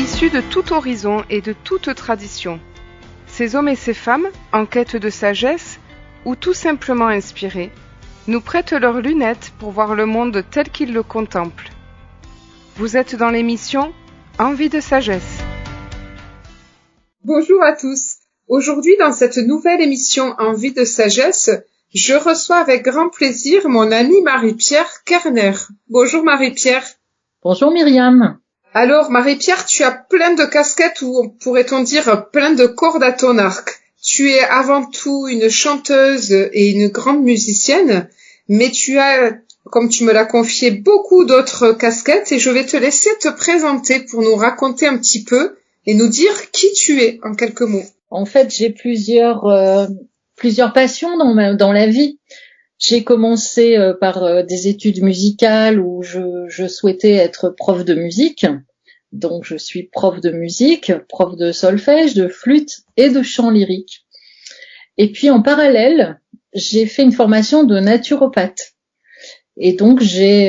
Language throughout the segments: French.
Issus de tout horizon et de toute tradition, ces hommes et ces femmes, en quête de sagesse ou tout simplement inspirés, nous prêtent leurs lunettes pour voir le monde tel qu'ils le contemplent. Vous êtes dans l'émission Envie de sagesse. Bonjour à tous. Aujourd'hui, dans cette nouvelle émission Envie de sagesse, je reçois avec grand plaisir mon amie Marie-Pierre Kerner. Bonjour Marie-Pierre. Bonjour Myriam. Alors Marie-Pierre, tu as plein de casquettes ou pourrait-on dire plein de cordes à ton arc. Tu es avant tout une chanteuse et une grande musicienne, mais tu as, comme tu me l'as confié, beaucoup d'autres casquettes et je vais te laisser te présenter pour nous raconter un petit peu et nous dire qui tu es en quelques mots. En fait, j'ai plusieurs passions dans la vie. J'ai commencé par des études musicales où je souhaitais être prof de musique. Donc, je suis prof de musique, prof de solfège, de flûte et de chant lyrique. Et puis, en parallèle, j'ai fait une formation de naturopathe. Et donc, j'ai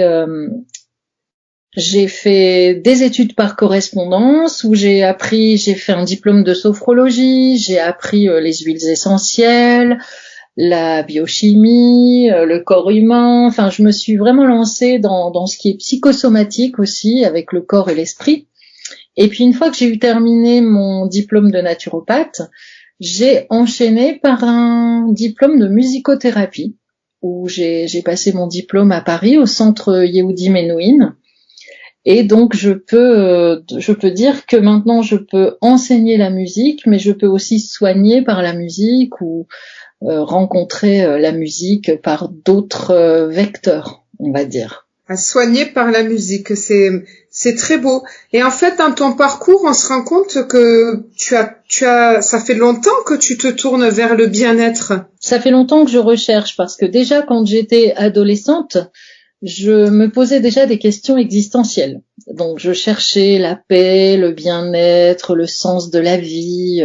fait des études par correspondance où j'ai fait un diplôme de sophrologie, j'ai appris les huiles essentielles, la biochimie, le corps humain. Enfin, je me suis vraiment lancée dans ce qui est psychosomatique aussi, avec le corps et l'esprit. Et puis, une fois que j'ai eu terminé mon diplôme de naturopathe, j'ai enchaîné par un diplôme de musicothérapie où j'ai passé mon diplôme à Paris au centre Yehudi Menuhin. Et donc, je peux dire que maintenant, je peux enseigner la musique, mais je peux aussi soigner par la musique ou rencontrer la musique par d'autres vecteurs, on va dire. À soigner par la musique, c'est très beau. Et en fait, dans ton parcours, on se rend compte que ça fait longtemps que tu te tournes vers le bien-être. Ça fait longtemps que je recherche parce que déjà, quand j'étais adolescente, je me posais déjà des questions existentielles. Donc, je cherchais la paix, le bien-être, le sens de la vie,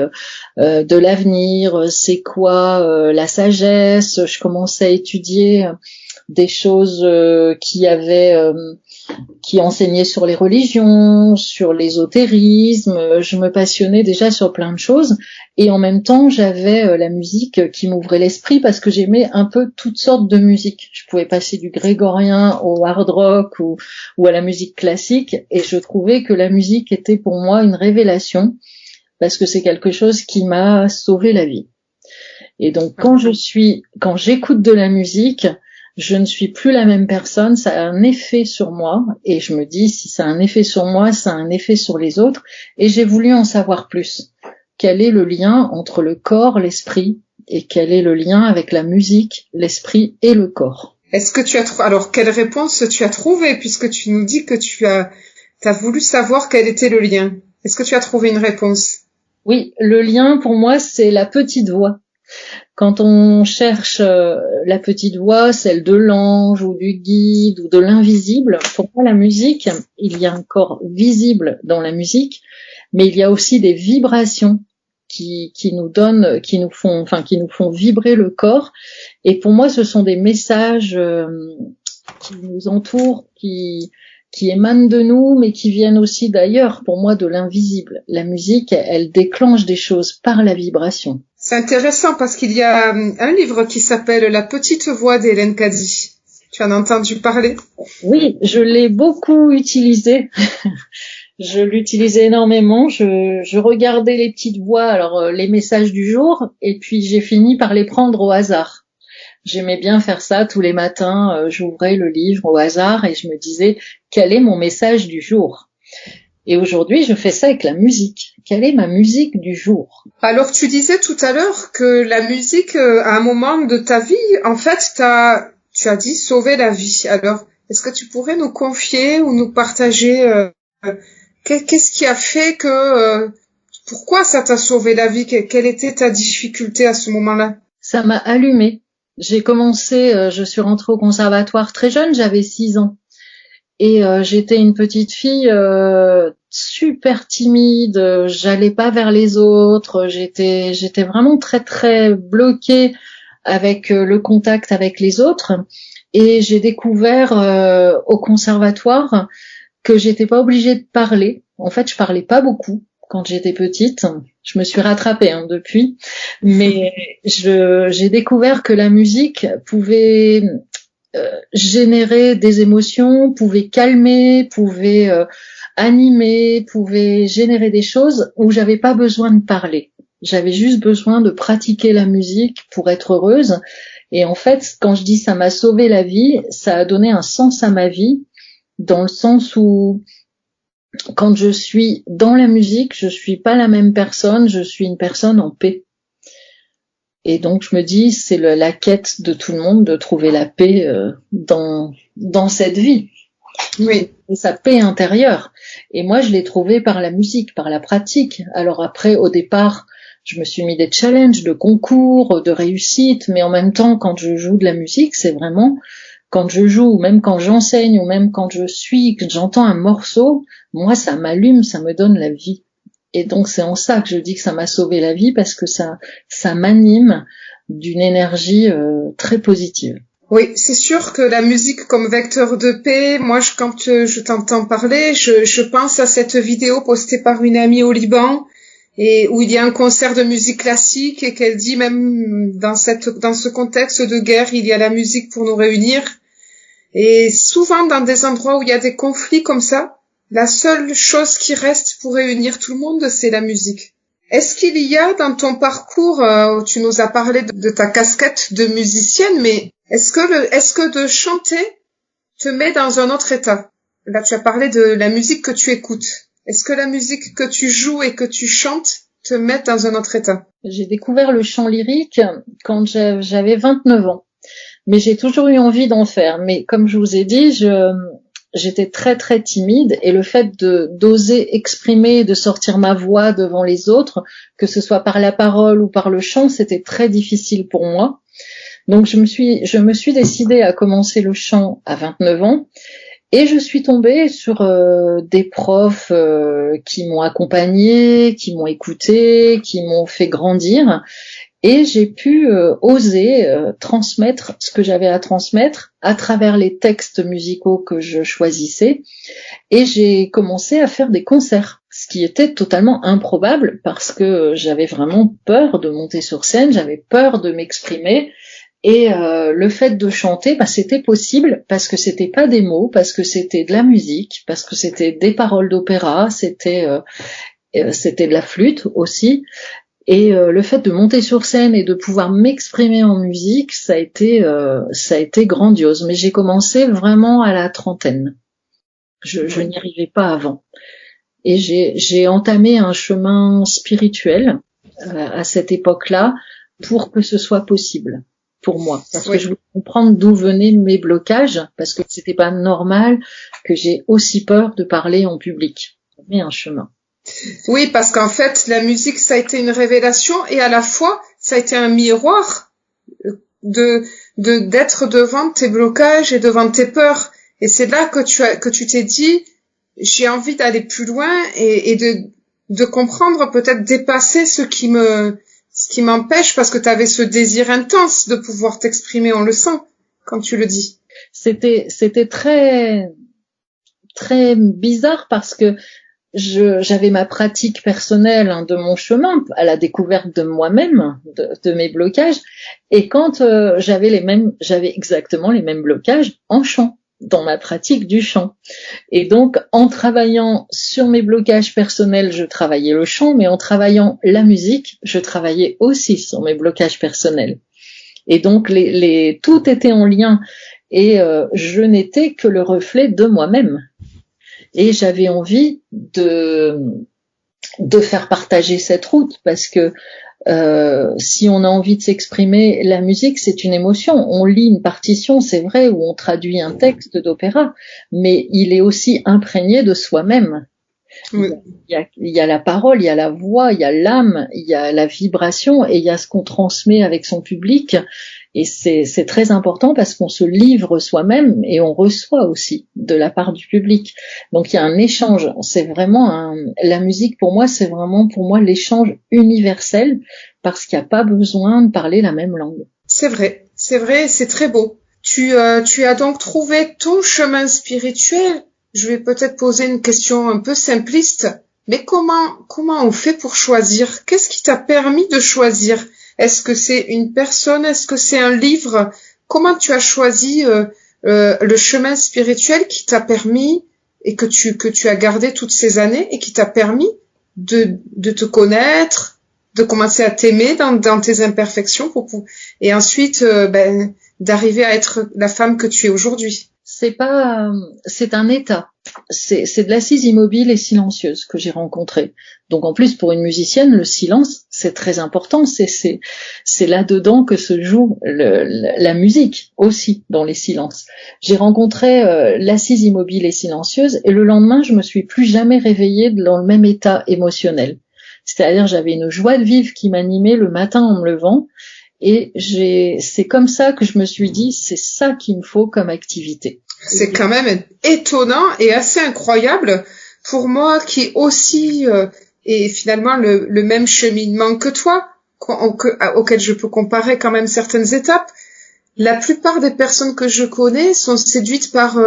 de l'avenir, c'est quoi la sagesse. Je commençais à étudier des choses qui enseignaient sur les religions, sur l'ésotérisme. Je me passionnais déjà sur plein de choses. Et en même temps, j'avais la musique qui m'ouvrait l'esprit parce que j'aimais un peu toutes sortes de musique. Je pouvais passer du grégorien au hard rock ou à la musique classique. Et je trouvais que la musique était pour moi une révélation parce que c'est quelque chose qui m'a sauvé la vie. Et donc, quand j'écoute de la musique, je ne suis plus la même personne, ça a un effet sur moi, et je me dis, si ça a un effet sur moi, ça a un effet sur les autres, et j'ai voulu en savoir plus. Quel est le lien entre le corps, l'esprit, et quel est le lien avec la musique, l'esprit et le corps? Est-ce que alors, quelle réponse tu as trouvé, puisque tu nous dis que t'as voulu savoir quel était le lien? Est-ce que tu as trouvé une réponse? Oui, le lien, pour moi, c'est la petite voix. Quand on cherche la petite voix, celle de l'ange ou du guide ou de l'invisible, pour moi la musique, il y a un corps visible dans la musique, mais il y a aussi des vibrations qui nous font vibrer le corps. Et pour moi, ce sont des messages qui nous entourent, qui émanent de nous, mais qui viennent aussi d'ailleurs, pour moi, de l'invisible. La musique, elle déclenche des choses par la vibration. C'est intéressant parce qu'il y a un livre qui s'appelle La petite voix d'Hélène Cady. Tu en as entendu parler? Oui, je l'ai beaucoup utilisé. Je l'utilisais énormément. Je regardais les petites voix, alors les messages du jour, et puis j'ai fini par les prendre au hasard. J'aimais bien faire ça tous les matins. J'ouvrais le livre au hasard et je me disais, quel est mon message du jour? Et aujourd'hui, je fais ça avec la musique. Quelle est ma musique du jour? Alors, tu disais tout à l'heure que la musique, à un moment de ta vie, en fait, tu as dit sauver la vie. Alors, est-ce que tu pourrais nous confier ou nous partager qu'est-ce qui a fait pourquoi ça t'a sauvé la vie? Quelle était ta difficulté à ce moment-là? Ça m'a allumée. Je suis rentrée au conservatoire très jeune, j'avais 6 ans. Et j'étais une petite fille super timide, j'allais pas vers les autres, j'étais vraiment très très bloquée avec le contact avec les autres. Et j'ai découvert au conservatoire que j'étais pas obligée de parler, En fait, je parlais pas beaucoup quand j'étais petite. Je me suis rattrapée depuis, mais j'ai découvert que la musique pouvait générer des émotions, pouvait calmer, pouvait animer, pouvait générer des choses où j'avais pas besoin de parler. J'avais juste besoin de pratiquer la musique pour être heureuse. Et en fait, quand je dis ça m'a sauvé la vie, ça a donné un sens à ma vie, dans le sens où quand je suis dans la musique, je suis pas la même personne, je suis une personne en paix. Et donc je me dis, c'est la quête de tout le monde de trouver la paix dans cette vie. Oui. Et sa paix intérieure. Et moi, je l'ai trouvée par la musique, par la pratique. Alors après, au départ, je me suis mis des challenges de concours, de réussite, mais en même temps, quand je joue de la musique, c'est vraiment quand je joue, ou même quand j'enseigne, ou même quand que j'entends un morceau, moi, ça m'allume, ça me donne la vie. Et donc, c'est en ça que je dis que ça m'a sauvé la vie, parce que ça m'anime d'une énergie très positive. Oui, c'est sûr que la musique comme vecteur de paix, moi, quand je t'entends parler, je pense à cette vidéo postée par une amie au Liban, et où il y a un concert de musique classique, et qu'elle dit même dans ce contexte de guerre, il y a la musique pour nous réunir. Et souvent, dans des endroits où il y a des conflits comme ça, la seule chose qui reste pour réunir tout le monde, c'est la musique. Est-ce qu'il y a dans ton parcours, où tu nous as parlé de ta casquette de musicienne, mais est-ce que de chanter te met dans un autre état? Là, tu as parlé de la musique que tu écoutes. Est-ce que la musique que tu joues et que tu chantes te met dans un autre état? J'ai découvert le chant lyrique quand j'avais 29 ans. Mais j'ai toujours eu envie d'en faire. Mais comme je vous ai dit, j'étais très très timide, et le fait d'oser exprimer, de sortir ma voix devant les autres, que ce soit par la parole ou par le chant, c'était très difficile pour moi. Donc je me suis décidée à commencer le chant à 29 ans, et je suis tombée sur des profs qui m'ont accompagnée, qui m'ont écoutée, qui m'ont fait grandir. Et j'ai pu oser transmettre ce que j'avais à transmettre à travers les textes musicaux que je choisissais. Et j'ai commencé à faire des concerts, ce qui était totalement improbable parce que j'avais vraiment peur de monter sur scène, j'avais peur de m'exprimer. Et le fait de chanter, c'était possible parce que c'était pas des mots, parce que c'était de la musique, parce que c'était des paroles d'opéra, c'était de la flûte aussi. Et le fait de monter sur scène et de pouvoir m'exprimer en musique, ça a été grandiose. Mais j'ai commencé vraiment à la trentaine. Je n'y arrivais pas avant. Et j'ai entamé un chemin spirituel à cette époque-là pour que ce soit possible pour moi. Parce que je voulais comprendre d'où venaient mes blocages, parce que c'était pas normal que j'ai aussi peur de parler en public. Mais un chemin. Oui, parce qu'en fait, la musique, ça a été une révélation, et à la fois, ça a été un miroir d'être devant tes blocages et devant tes peurs. Et c'est là que tu t'es dit, j'ai envie d'aller plus loin et de comprendre, peut-être dépasser ce qui m'empêche, parce que tu avais ce désir intense de pouvoir t'exprimer, on le sent quand tu le dis. C'était très, très bizarre parce que j'avais ma pratique personnelle de mon chemin à la découverte de moi-même, de mes blocages, et quand j'avais exactement les mêmes blocages en chant, dans ma pratique du chant. Et donc, en travaillant sur mes blocages personnels, je travaillais le chant, mais en travaillant la musique, je travaillais aussi sur mes blocages personnels. Et donc, tout était en lien, et je n'étais que le reflet de moi-même. Et j'avais envie de faire partager cette route, parce que si on a envie de s'exprimer, la musique, c'est une émotion. On lit une partition, c'est vrai, ou on traduit un texte d'opéra, mais il est aussi imprégné de soi-même. Oui. Il y a la parole, il y a la voix, il y a l'âme, il y a la vibration, et il y a ce qu'on transmet avec son public. Et c'est très important parce qu'on se livre soi-même et on reçoit aussi de la part du public. Donc il y a un échange. C'est vraiment la musique pour moi, c'est vraiment pour moi l'échange universel, parce qu'il n'y a pas besoin de parler la même langue. C'est vrai, c'est très beau. Tu as donc trouvé ton chemin spirituel je vais peut-être poser une question un peu simpliste, mais comment on fait pour choisir? Qu'est-ce qui t'a permis de choisir? Est-ce que c'est une personne? Est-ce que c'est un livre? Comment tu as choisi le chemin spirituel qui t'a permis et que tu as gardé toutes ces années et qui t'a permis de te connaître, de commencer à t'aimer dans tes imperfections et ensuite d'arriver à être la femme que tu es aujourd'hui? C'est un état. C'est de l'assise immobile et silencieuse que j'ai rencontrée. Donc en plus pour une musicienne, le silence c'est très important. C'est là-dedans que se joue la musique aussi, dans les silences. J'ai rencontré l'assise immobile et silencieuse et le lendemain je me suis plus jamais réveillée dans le même état émotionnel. C'est-à-dire j'avais une joie de vivre qui m'animait le matin en me levant. Et c'est comme ça que je me suis dit, c'est ça qu'il me faut comme activité. C'est quand même étonnant et assez incroyable pour moi qui aussi est finalement le même cheminement que toi, auquel je peux comparer quand même certaines étapes. La plupart des personnes que je connais sont séduites par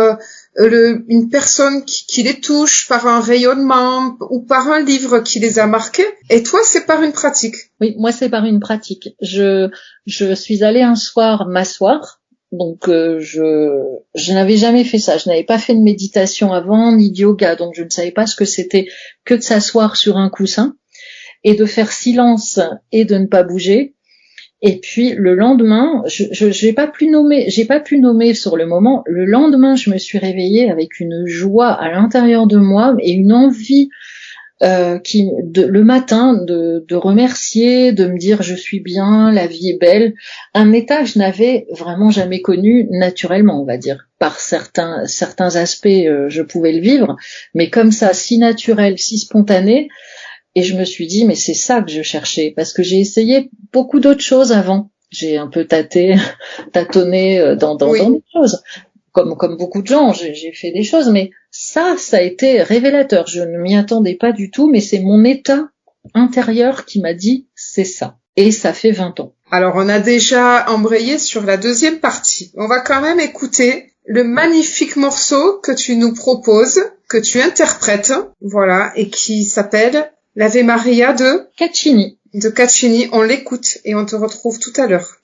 une personne qui les touche, par un rayonnement ou par un livre qui les a marqués. Et toi, c'est par une pratique. Oui, moi, c'est par une pratique. Je suis allée un soir m'asseoir. Donc, je n'avais jamais fait ça. Je n'avais pas fait de méditation avant, ni de yoga. Donc, je ne savais pas ce que c'était que de s'asseoir sur un coussin et de faire silence et de ne pas bouger. Et puis le lendemain, j'ai pas pu nommer sur le moment. Le lendemain, je me suis réveillée avec une joie à l'intérieur de moi et une envie le matin de remercier, de me dire je suis bien, la vie est belle. Un état que je n'avais vraiment jamais connu naturellement, on va dire. Par certains aspects, je pouvais le vivre, mais comme ça, si naturel, si spontané. Et je me suis dit, mais c'est ça que je cherchais, parce que j'ai essayé beaucoup d'autres choses avant. J'ai un peu tâtonné dans Oui. des choses. Comme beaucoup de gens, j'ai fait des choses, mais ça a été révélateur. Je ne m'y attendais pas du tout, mais c'est mon état intérieur qui m'a dit, c'est ça. Et ça fait 20 ans. Alors, on a déjà embrayé sur la deuxième partie. On va quand même écouter le magnifique morceau que tu nous proposes, que tu interprètes, voilà, et qui s'appelle l'Ave Maria de Caccini. On l'écoute et on te retrouve tout à l'heure.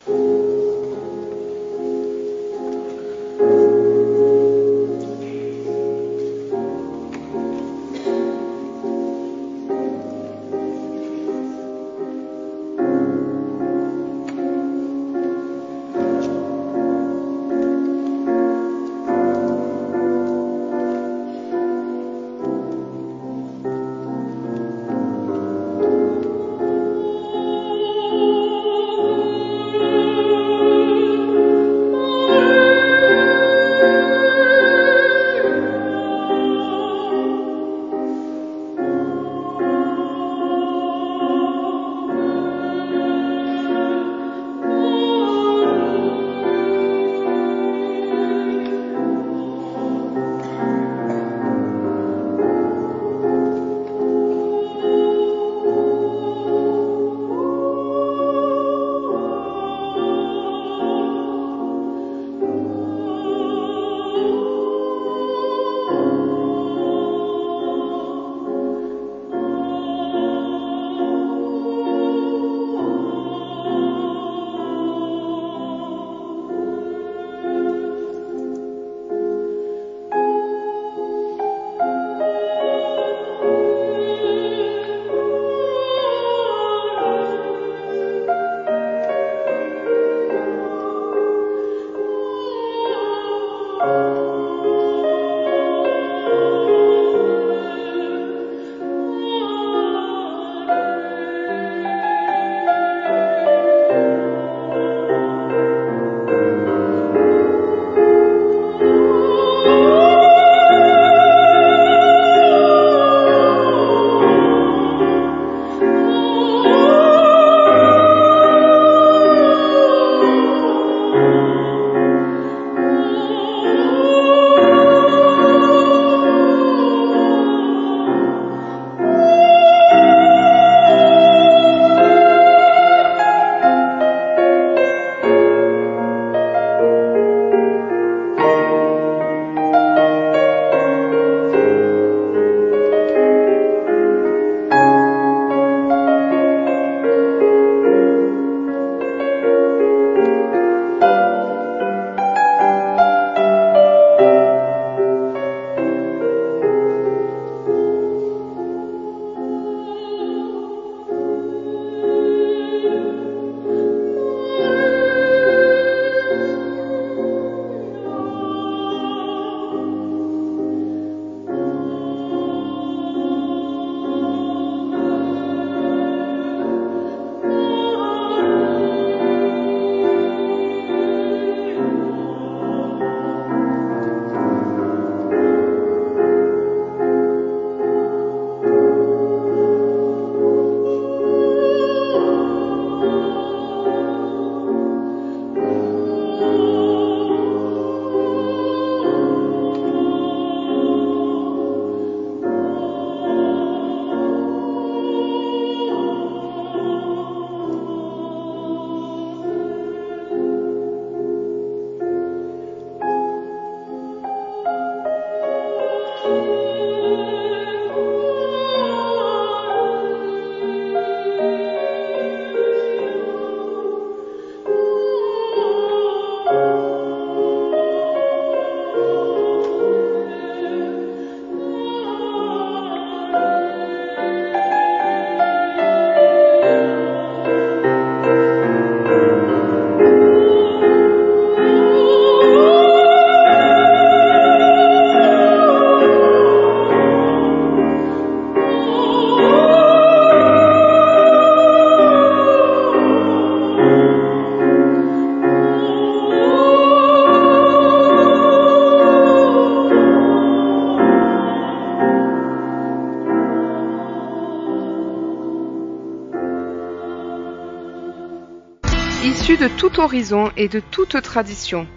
Issus de tout horizon et de toute tradition,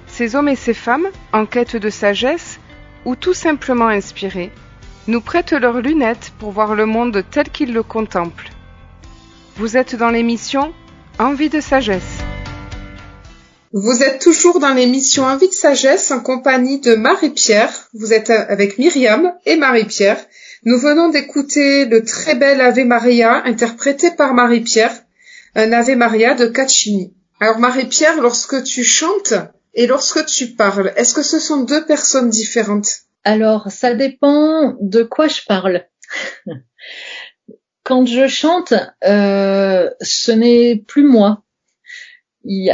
ces hommes et ces femmes, en quête de sagesse ou tout simplement inspirés, nous prêtent leurs lunettes pour voir le monde tel qu'ils le contemplent. Vous êtes dans l'émission Envie de sagesse. Vous êtes toujours dans l'émission Envie de sagesse en compagnie de Marie-Pierre. Vous êtes avec Myriam et Marie-Pierre. Nous venons d'écouter le très bel Ave Maria interprété par Marie-Pierre, un Ave Maria de Caccini. Alors Marie-Pierre, lorsque tu chantes et lorsque tu parles, est-ce que ce sont deux personnes différentes? Alors, ça dépend de quoi je parle. Quand je chante, ce n'est plus moi.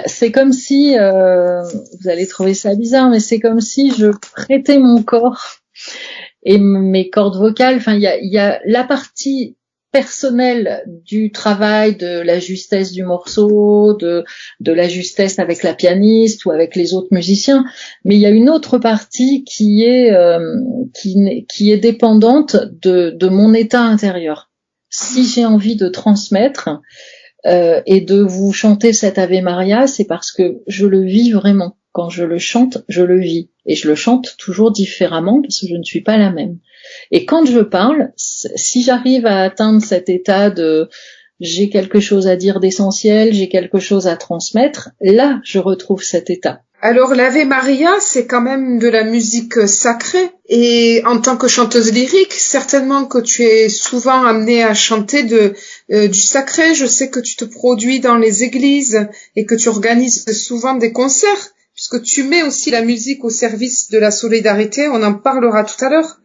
C'est comme si, vous allez trouver ça bizarre, mais c'est comme si je prêtais mon corps et mes cordes vocales. Enfin, il y a la partie personnelle du travail, de la justesse du morceau, de la justesse avec la pianiste ou avec les autres musiciens, mais il y a une autre partie qui est dépendante de mon état intérieur. Si j'ai envie de transmettre et de vous chanter cet Ave Maria, c'est parce que je le vis vraiment. Quand je le chante, je le vis. Et je le chante toujours différemment parce que je ne suis pas la même. Et quand je parle, si j'arrive à atteindre cet état de j'ai quelque chose à dire d'essentiel, j'ai quelque chose à transmettre, là, je retrouve cet état. Alors l'Ave Maria, c'est quand même de la musique sacrée. Et en tant que chanteuse lyrique, certainement que tu es souvent amenée à chanter du sacré. Je sais que tu te produis dans les églises et que tu organises souvent des concerts, puisque tu mets aussi la musique au service de la solidarité. On en parlera tout à l'heure.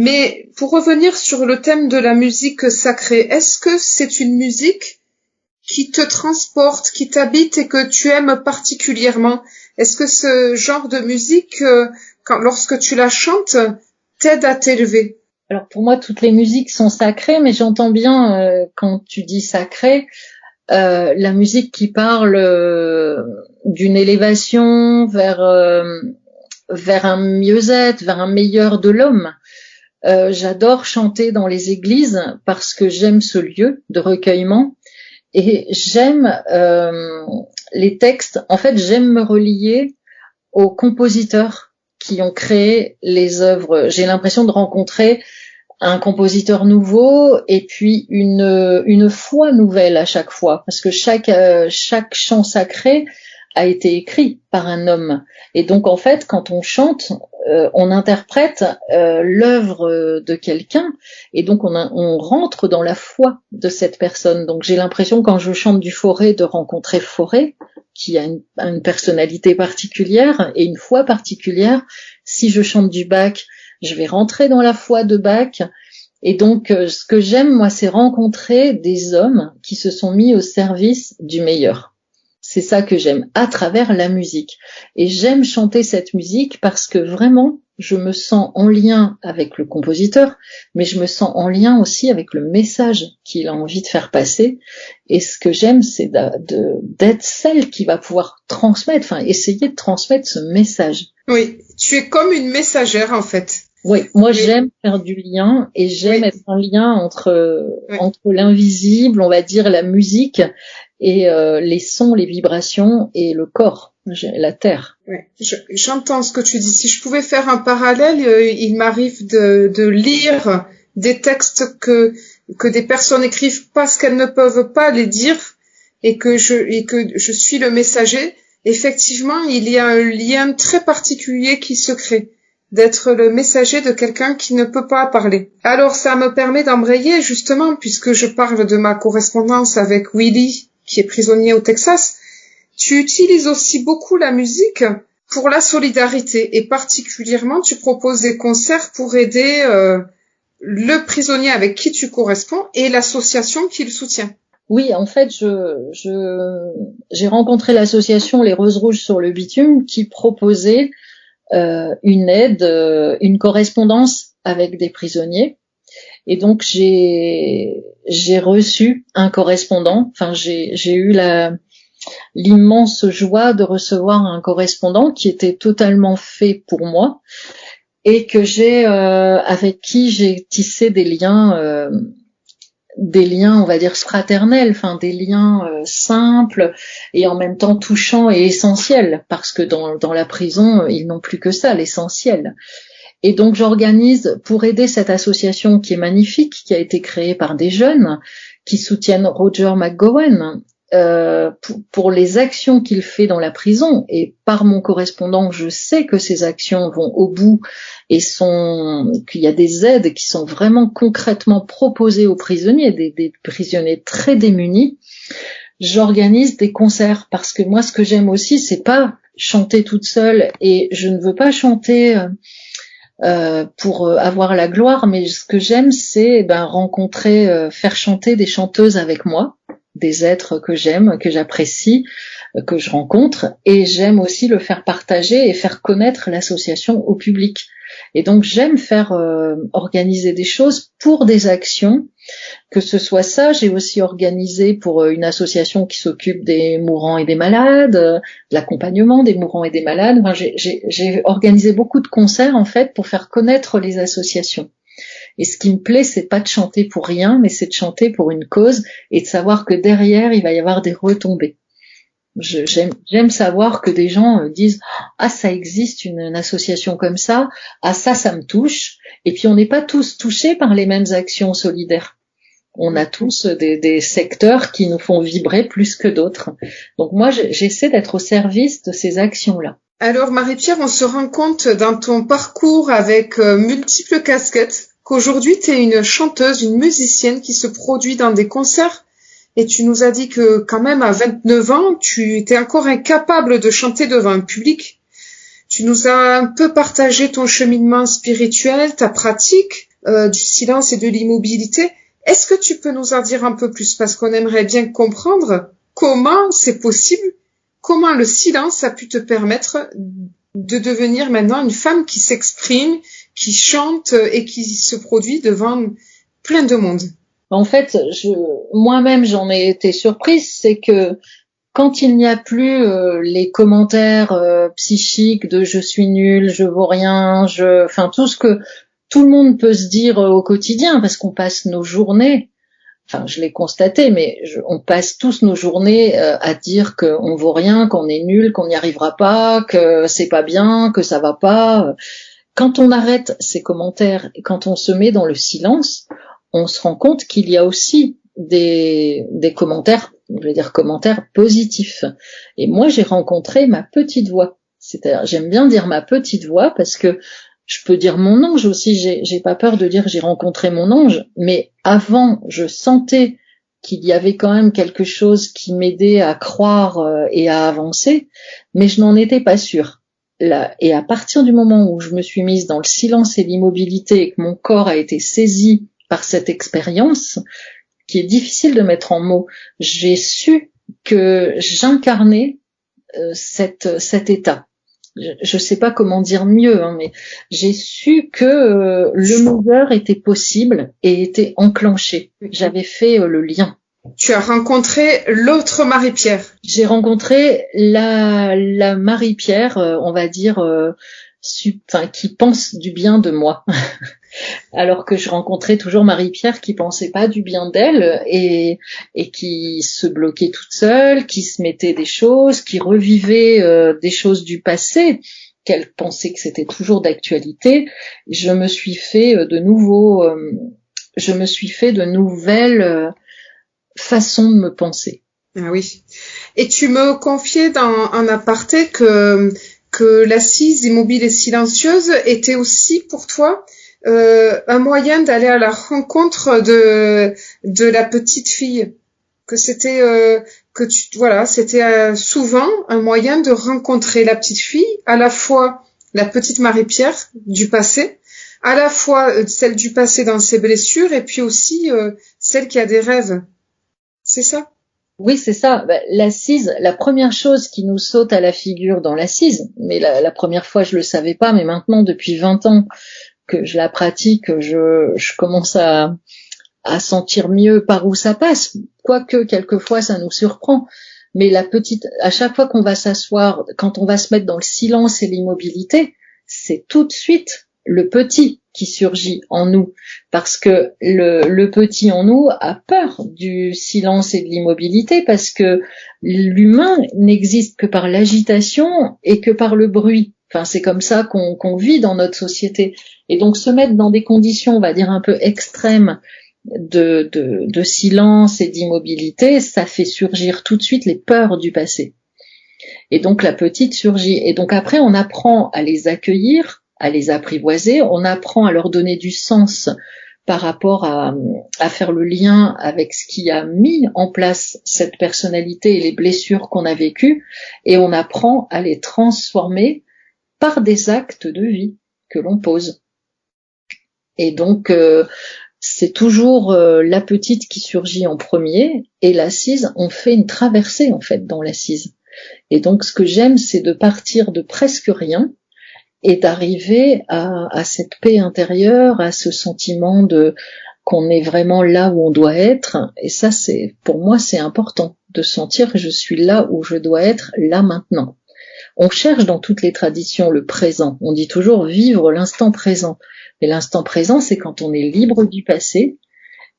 Mais pour revenir sur le thème de la musique sacrée, est-ce que c'est une musique qui te transporte, qui t'habite et que tu aimes particulièrement? Est-ce que ce genre de musique, lorsque tu la chantes, t'aide à t'élever? Alors pour moi, toutes les musiques sont sacrées, mais j'entends bien quand tu dis sacré, la musique qui parle d'une élévation vers un mieux-être, vers un meilleur de l'homme. J'adore chanter dans les églises parce que j'aime ce lieu de recueillement et j'aime les textes. En fait, j'aime me relier aux compositeurs qui ont créé les œuvres. J'ai l'impression de rencontrer un compositeur nouveau et puis une foi nouvelle à chaque fois, parce que chaque chant sacré a été écrit par un homme. Et donc en fait, quand on chante, on interprète l'œuvre de quelqu'un, et donc on rentre dans la foi de cette personne. Donc j'ai l'impression, quand je chante du Fauré, de rencontrer Fauré, qui a une personnalité particulière et une foi particulière. Si je chante du Bach, je vais rentrer dans la foi de Bach. Et donc, ce que j'aime, moi, c'est rencontrer des hommes qui se sont mis au service du meilleur. C'est ça que j'aime, à travers la musique. Et j'aime chanter cette musique parce que vraiment, je me sens en lien avec le compositeur, mais je me sens en lien aussi avec le message qu'il a envie de faire passer. Et ce que j'aime, c'est d'être celle qui va pouvoir transmettre, enfin, essayer de transmettre ce message. Oui, tu es comme une messagère, en fait. Oui, moi j'aime faire du lien et j'aime être en lien entre l'invisible, on va dire la musique, et les sons, les vibrations et le corps, la terre. Ouais, j'entends ce que tu dis. Si je pouvais faire un parallèle, il m'arrive de lire des textes que des personnes écrivent parce qu'elles ne peuvent pas les dire et que je suis le messager. Effectivement, il y a un lien très particulier qui se crée, d'être le messager de quelqu'un qui ne peut pas parler. Alors ça me permet d'embrayer justement, puisque je parle de ma correspondance avec Willy, qui est prisonnier au Texas. Tu utilises aussi beaucoup la musique pour la solidarité et particulièrement tu proposes des concerts pour aider le prisonnier avec qui tu corresponds et l'association qui le soutient. Oui, en fait, j'ai rencontré l'association Les Roses Rouges sur le bitume qui proposait une aide, une correspondance avec des prisonniers. Et donc j'ai reçu un correspondant. Enfin, j'ai eu l'immense joie de recevoir un correspondant qui était totalement fait pour moi et que avec qui j'ai tissé des liens des liens, on va dire fraternels, enfin des liens simples et en même temps touchants et essentiels, parce que dans la prison, ils n'ont plus que ça, l'essentiel. Et donc j'organise pour aider cette association qui est magnifique, qui a été créée par des jeunes qui soutiennent Roger McGowan pour les actions qu'il fait dans la prison. Et par mon correspondant, je sais que ces actions vont au bout et qu'il y a des aides qui sont vraiment concrètement proposées aux prisonniers, des prisonniers très démunis. J'organise des concerts parce que moi, ce que j'aime aussi, c'est pas chanter toute seule, et je ne veux pas chanter pour avoir la gloire, mais ce que j'aime, c'est rencontrer, faire chanter des chanteuses avec moi, des êtres que j'aime, que j'apprécie, que je rencontre, et j'aime aussi le faire partager et faire connaître l'association au public. Et donc j'aime faire organiser des choses pour des actions, que ce soit ça. J'ai aussi organisé pour une association qui s'occupe des mourants et des malades, de l'accompagnement des mourants et des malades. Enfin, j'ai organisé beaucoup de concerts en fait pour faire connaître les associations. Et ce qui me plaît, c'est pas de chanter pour rien, mais c'est de chanter pour une cause et de savoir que derrière, il va y avoir des retombées. J'aime savoir que des gens disent « Ah, ça existe une association comme ça, ah ça me touche ». Et puis on n'est pas tous touchés par les mêmes actions solidaires. On a tous des secteurs qui nous font vibrer plus que d'autres. Donc moi, j'essaie d'être au service de ces actions-là. Alors Marie-Pierre, on se rend compte dans ton parcours avec multiples casquettes qu'aujourd'hui tu es une chanteuse, une musicienne qui se produit dans des concerts, et tu nous as dit que quand même à 29 ans, tu étais encore incapable de chanter devant un public. Tu nous as un peu partagé ton cheminement spirituel, ta pratique du silence et de l'immobilité. Est-ce que tu peux nous en dire un peu plus, parce qu'on aimerait bien comprendre comment c'est possible, comment le silence a pu te permettre de devenir maintenant une femme qui s'exprime, qui chante et qui se produit devant plein de monde. En fait, moi-même, j'en ai été surprise, c'est que quand il n'y a plus les commentaires psychiques de je suis nulle, je vaux rien, enfin tout ce que tout le monde peut se dire au quotidien, parce qu'on passe nos journées, enfin je l'ai constaté, mais on passe tous nos journées à dire qu'on vaut rien, qu'on est nul, qu'on n'y arrivera pas, que c'est pas bien, que ça va pas. Quand on arrête ces commentaires et quand on se met dans le silence, on se rend compte qu'il y a aussi des commentaires, je vais dire commentaires positifs. Et moi, j'ai rencontré ma petite voix. C'est-à-dire, j'aime bien dire ma petite voix parce que je peux dire mon ange aussi. J'ai pas peur de dire j'ai rencontré mon ange. Mais avant, je sentais qu'il y avait quand même quelque chose qui m'aidait à croire et à avancer, mais je n'en étais pas sûre. Là, et à partir du moment où je me suis mise dans le silence et l'immobilité et que mon corps a été saisi par cette expérience, qui est difficile de mettre en mots, j'ai su que j'incarnais cet état. Je sais pas comment dire mieux, mais j'ai su que le meilleur était possible et était enclenché. J'avais fait le lien. Tu as rencontré l'autre Marie-Pierre. J'ai rencontré la Marie-Pierre, on va dire, qui pense du bien de moi. Alors que je rencontrais toujours Marie-Pierre qui pensait pas du bien d'elle et qui se bloquait toute seule, qui se mettait des choses, qui revivait des choses du passé qu'elle pensait que c'était toujours d'actualité. Je me suis fait de nouvelles façons de me penser. Ah oui. Et tu me confiais en aparté que l'assise immobile et silencieuse était aussi pour toi un moyen d'aller à la rencontre de la petite fille, que c'était c'était souvent un moyen de rencontrer la petite fille, à la fois la petite Marie-Pierre du passé, à la fois celle du passé dans ses blessures, et puis aussi celle qui a des rêves. C'est ça? Oui, c'est ça. L'assise, la première chose qui nous saute à la figure dans l'assise, mais la première fois je le savais pas, mais maintenant depuis 20 ans que je la pratique, je commence à sentir mieux par où ça passe, quoique quelquefois ça nous surprend. Mais à chaque fois qu'on va s'asseoir, quand on va se mettre dans le silence et l'immobilité, c'est tout de suite le petit qui surgit en nous, parce que le petit en nous a peur du silence et de l'immobilité, parce que l'humain n'existe que par l'agitation et que par le bruit. Enfin, c'est comme ça qu'on vit dans notre société. Et donc se mettre dans des conditions, on va dire, un peu extrêmes de silence et d'immobilité, ça fait surgir tout de suite les peurs du passé. Et donc la petite surgit. Et donc après, on apprend à les accueillir, à les apprivoiser, on apprend à leur donner du sens par rapport à faire le lien avec ce qui a mis en place cette personnalité et les blessures qu'on a vécues, et on apprend à les transformer par des actes de vie que l'on pose. Et donc, c'est toujours la petite qui surgit en premier, et l'assise, on fait une traversée en fait dans l'assise. Et donc, ce que j'aime, c'est de partir de presque rien et d'arriver à cette paix intérieure, à ce sentiment de qu'on est vraiment là où on doit être. Et ça, c'est pour moi, c'est important de sentir que je suis là où je dois être, là maintenant. On cherche dans toutes les traditions le présent. On dit toujours vivre l'instant présent. Mais l'instant présent, c'est quand on est libre du passé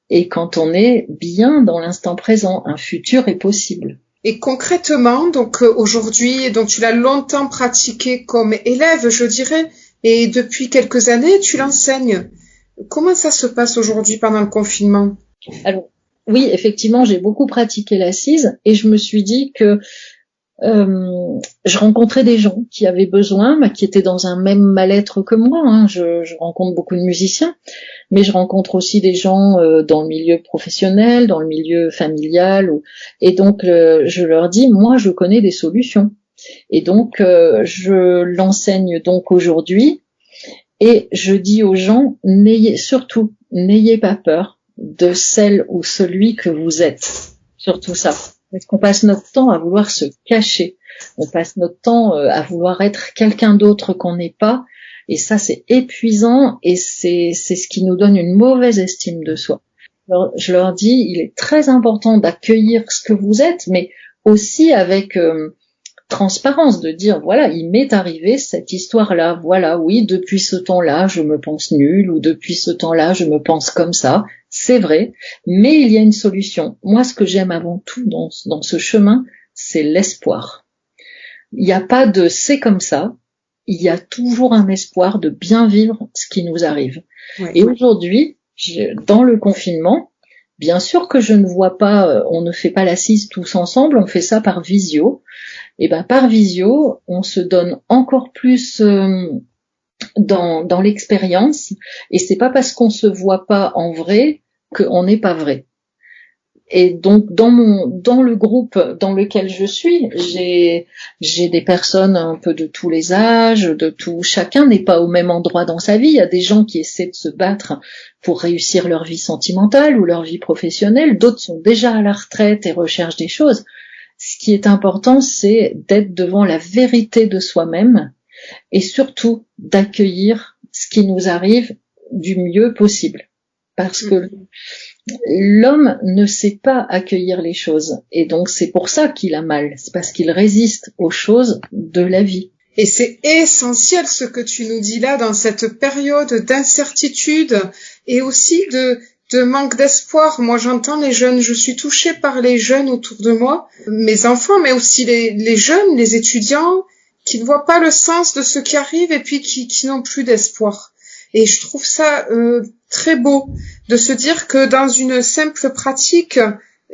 et quand on est bien dans l'instant présent. Un futur est possible. Et concrètement, donc aujourd'hui, donc tu l'as longtemps pratiqué comme élève, je dirais, et depuis quelques années, tu l'enseignes. Comment ça se passe aujourd'hui pendant le confinement? Alors, oui, effectivement, j'ai beaucoup pratiqué l'assise et je me suis dit que je rencontrais des gens qui avaient besoin, qui étaient dans un même mal-être que moi. Hein. Je rencontre beaucoup de musiciens, mais je rencontre aussi des gens dans le milieu professionnel, dans le milieu familial. Et donc, je leur dis, moi, je connais des solutions. Et donc, je l'enseigne donc aujourd'hui. Et je dis aux gens, n'ayez pas peur de celle ou celui que vous êtes. Surtout ça. Parce qu'on passe notre temps à vouloir se cacher. On passe notre temps à vouloir être quelqu'un d'autre qu'on n'est pas. Et ça, c'est épuisant et c'est ce qui nous donne une mauvaise estime de soi. Alors, je leur dis, il est très important d'accueillir ce que vous êtes, mais aussi avec transparence, de dire, voilà, il m'est arrivé cette histoire-là. Voilà, oui, depuis ce temps-là, je me pense nulle, ou depuis ce temps-là, je me pense comme ça. C'est vrai, mais il y a une solution. Moi, ce que j'aime avant tout dans ce chemin, c'est l'espoir. Il n'y a pas de c'est comme ça, il y a toujours un espoir de bien vivre ce qui nous arrive. Ouais. Et aujourd'hui, dans le confinement, bien sûr que je ne vois pas, on ne fait pas l'assise tous ensemble, on fait ça par visio. Et ben par visio, on se donne encore plus dans l'expérience, et c'est pas parce qu'on se voit pas en vrai qu'on n'est pas vrai. Et donc dans le groupe dans lequel je suis, j'ai des personnes un peu de tous les âges, de tout, chacun n'est pas au même endroit dans sa vie. Il y a des gens qui essaient de se battre pour réussir leur vie sentimentale ou leur vie professionnelle, d'autres sont déjà à la retraite et recherchent des choses. Ce qui est important, c'est d'être devant la vérité de soi-même et surtout d'accueillir ce qui nous arrive du mieux possible. Parce que l'homme ne sait pas accueillir les choses. Et donc c'est pour ça qu'il a mal. C'est parce qu'il résiste aux choses de la vie. Et c'est essentiel ce que tu nous dis là dans cette période d'incertitude et aussi de manque d'espoir. Moi, j'entends les jeunes, je suis touchée par les jeunes autour de moi, mes enfants, mais aussi les jeunes, les étudiants, qui ne voient pas le sens de ce qui arrive et puis qui n'ont plus d'espoir. Et je trouve ça très beau de se dire que dans une simple pratique,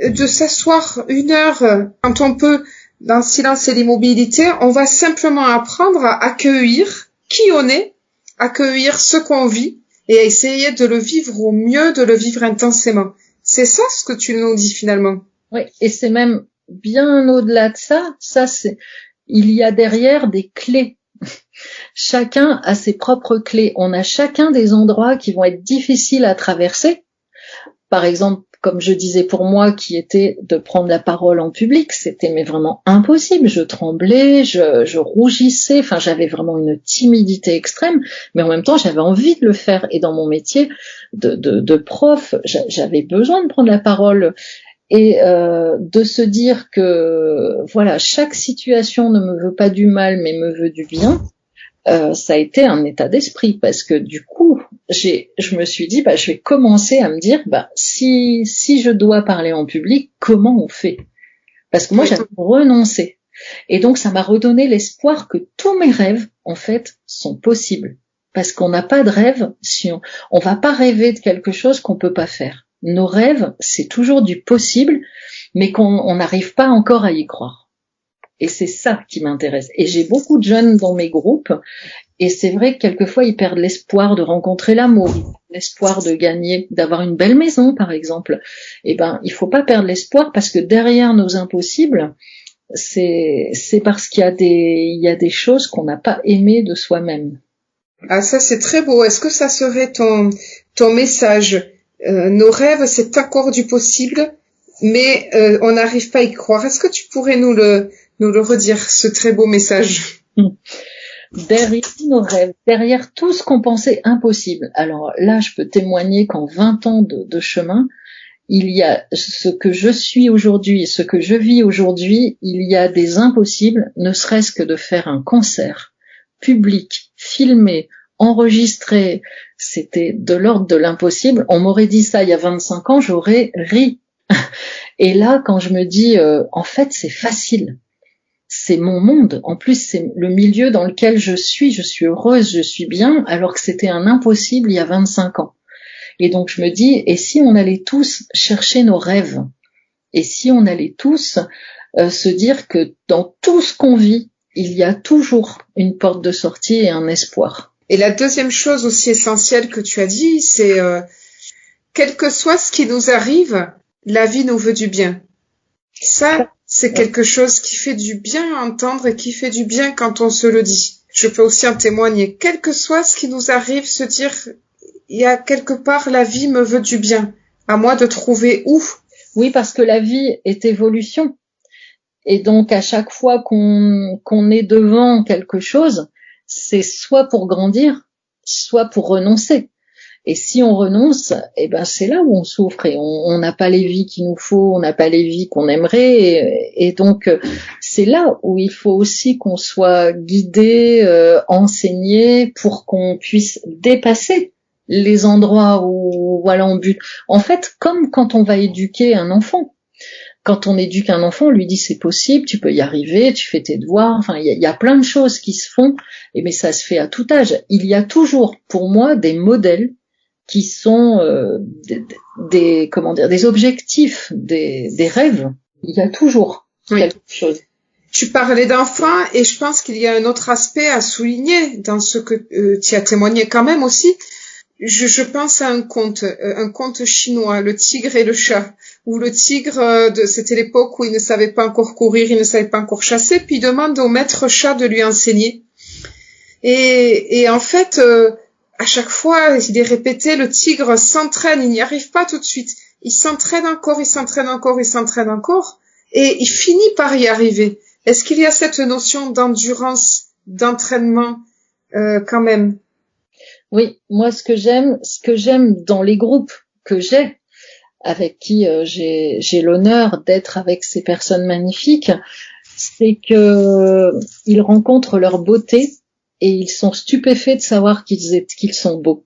de s'asseoir 1 heure quand on peut, dans le silence et l'immobilité, on va simplement apprendre à accueillir qui on est, accueillir ce qu'on vit, et à essayer de le vivre au mieux, de le vivre intensément. C'est ça ce que tu nous dis finalement. Oui, et c'est même bien au-delà de ça. Il y a derrière des clés. Chacun a ses propres clés. On a chacun des endroits qui vont être difficiles à traverser. Par exemple, comme je disais pour moi, qui était de prendre la parole en public, c'était mais vraiment impossible. Je tremblais, je rougissais, enfin j'avais vraiment une timidité extrême, mais en même temps j'avais envie de le faire. Et dans mon métier de prof, j'avais besoin de prendre la parole et de se dire que voilà, chaque situation ne me veut pas du mal, mais me veut du bien. ça a été un état d'esprit parce que du coup, je me suis dit, je vais commencer à me dire, si je dois parler en public, comment on fait? Parce que moi, j'avais renoncé. Et donc, ça m'a redonné l'espoir que tous mes rêves, en fait, sont possibles. Parce qu'on n'a pas de rêve si on va pas rêver de quelque chose qu'on peut pas faire. Nos rêves, c'est toujours du possible, mais qu'on n'arrive pas encore à y croire. Et c'est ça qui m'intéresse. Et j'ai beaucoup de jeunes dans mes groupes, et c'est vrai que quelquefois ils perdent l'espoir de rencontrer l'amour, l'espoir de gagner, d'avoir une belle maison, par exemple. Il faut pas perdre l'espoir parce que derrière nos impossibles, c'est parce qu'il y a des choses qu'on n'a pas aimées de soi-même. Ah, ça c'est très beau. Est-ce que ça serait ton message? Nos rêves, c'est encore du possible, mais on n'arrive pas à y croire. Est-ce que tu pourrais nous le redire, ce très beau message? Derrière nos rêves, derrière tout ce qu'on pensait impossible. Alors là, je peux témoigner qu'en 20 ans de chemin, il y a ce que je suis aujourd'hui, ce que je vis aujourd'hui, il y a des impossibles, ne serait-ce que de faire un concert public, filmé, enregistré. C'était de l'ordre de l'impossible. On m'aurait dit ça il y a 25 ans, j'aurais ri. Et là, quand je me dis, en fait, c'est facile. C'est mon monde. En plus, c'est le milieu dans lequel je suis heureuse, je suis bien, alors que c'était un impossible il y a 25 ans. Et donc, je me dis, et si on allait tous chercher nos rêves? Et si on allait tous se dire que dans tout ce qu'on vit, il y a toujours une porte de sortie et un espoir. Et la deuxième chose aussi essentielle que tu as dit, c'est quel que soit ce qui nous arrive, la vie nous veut du bien. Ça, c'est quelque chose qui fait du bien à entendre et qui fait du bien quand on se le dit. Je peux aussi en témoigner. Quel que soit ce qui nous arrive, se dire, il y a quelque part, la vie me veut du bien. À moi de trouver où. Oui, parce que la vie est évolution. Et donc, à chaque fois qu'on est devant quelque chose, c'est soit pour grandir, soit pour renoncer. Et si on renonce, c'est là où on souffre et on n'a pas les vies qu'il nous faut, on n'a pas les vies qu'on aimerait. Et donc, c'est là où il faut aussi qu'on soit guidé, enseigné pour qu'on puisse dépasser les endroits où, voilà, on bute. En fait, comme quand on va éduquer un enfant. Quand on éduque un enfant, on lui dit c'est possible, tu peux y arriver, tu fais tes devoirs, enfin il y a plein de choses qui se font, mais ça se fait à tout âge. Il y a toujours pour moi des modèles qui sont des objectifs, des rêves. Il y a toujours quelque chose. Tu parlais d'enfants et je pense qu'il y a un autre aspect à souligner dans ce que tu as témoigné quand même aussi. Je pense à un conte chinois, le tigre et le chat, où le tigre, c'était l'époque où il ne savait pas encore courir, il ne savait pas encore chasser, puis il demande au maître chat de lui enseigner. Et en fait, à chaque fois, il est répété, le tigre s'entraîne, il n'y arrive pas tout de suite. Il s'entraîne encore, il s'entraîne encore, il s'entraîne encore, et il finit par y arriver. Est-ce qu'il y a cette notion d'endurance, d'entraînement, quand même? Oui, moi ce que j'aime dans les groupes que j'ai, avec qui j'ai l'honneur d'être avec ces personnes magnifiques, c'est que ils rencontrent leur beauté et ils sont stupéfaits de savoir qu'ils sont beaux.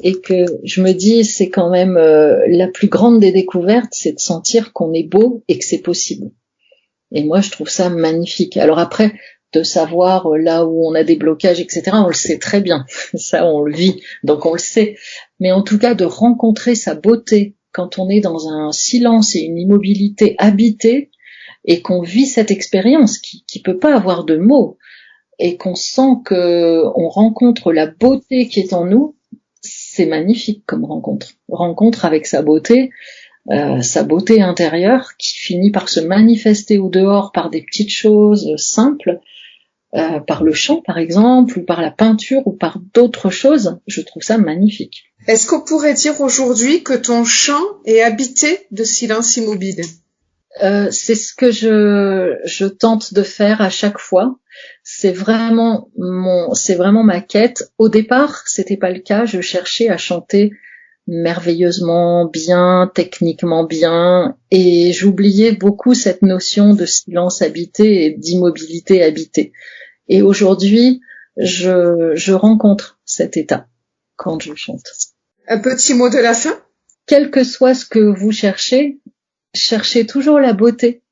Et que je me dis, c'est quand même la plus grande des découvertes, c'est de sentir qu'on est beau et que c'est possible. Et moi, je trouve ça magnifique. Alors après, de savoir là où on a des blocages, etc., on le sait très bien. Ça, on le vit, donc on le sait. Mais en tout cas, de rencontrer sa beauté quand on est dans un silence et une immobilité habitée et qu'on vit cette expérience qui peut pas avoir de mots et qu'on sent que on rencontre la beauté qui est en nous, c'est magnifique comme rencontre avec sa beauté intérieure qui finit par se manifester au dehors par des petites choses simples, par le chant par exemple, ou par la peinture, ou par d'autres choses. Je trouve ça magnifique. Est-ce qu'on pourrait dire aujourd'hui que ton chant est habité de silence immobile? C'est ce que je tente de faire à chaque fois. C'est vraiment ma quête. Au départ, c'était pas le cas. Je cherchais à chanter merveilleusement bien, techniquement bien, et j'oubliais beaucoup cette notion de silence habité et d'immobilité habitée. Et aujourd'hui, je rencontre cet état quand je chante. Un petit mot de la fin? Quel que soit ce que vous cherchez, cherchez toujours la beauté.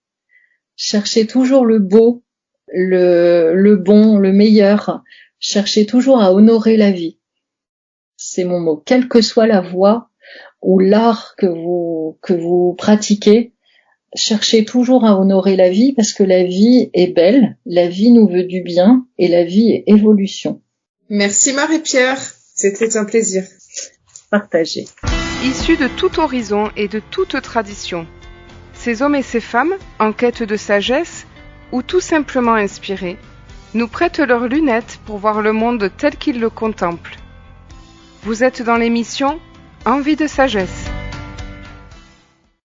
Cherchez toujours le beau, le bon, le meilleur. Cherchez toujours à honorer la vie. C'est mon mot. Quelle que soit la voie ou l'art que vous pratiquez, cherchez toujours à honorer la vie parce que la vie est belle, la vie nous veut du bien et la vie est évolution. Merci Marie-Pierre, c'était un plaisir. Partagez. Issus de tout horizon et de toute tradition, ces hommes et ces femmes, en quête de sagesse ou tout simplement inspirés, nous prêtent leurs lunettes pour voir le monde tel qu'ils le contemplent. Vous êtes dans l'émission Envie de sagesse.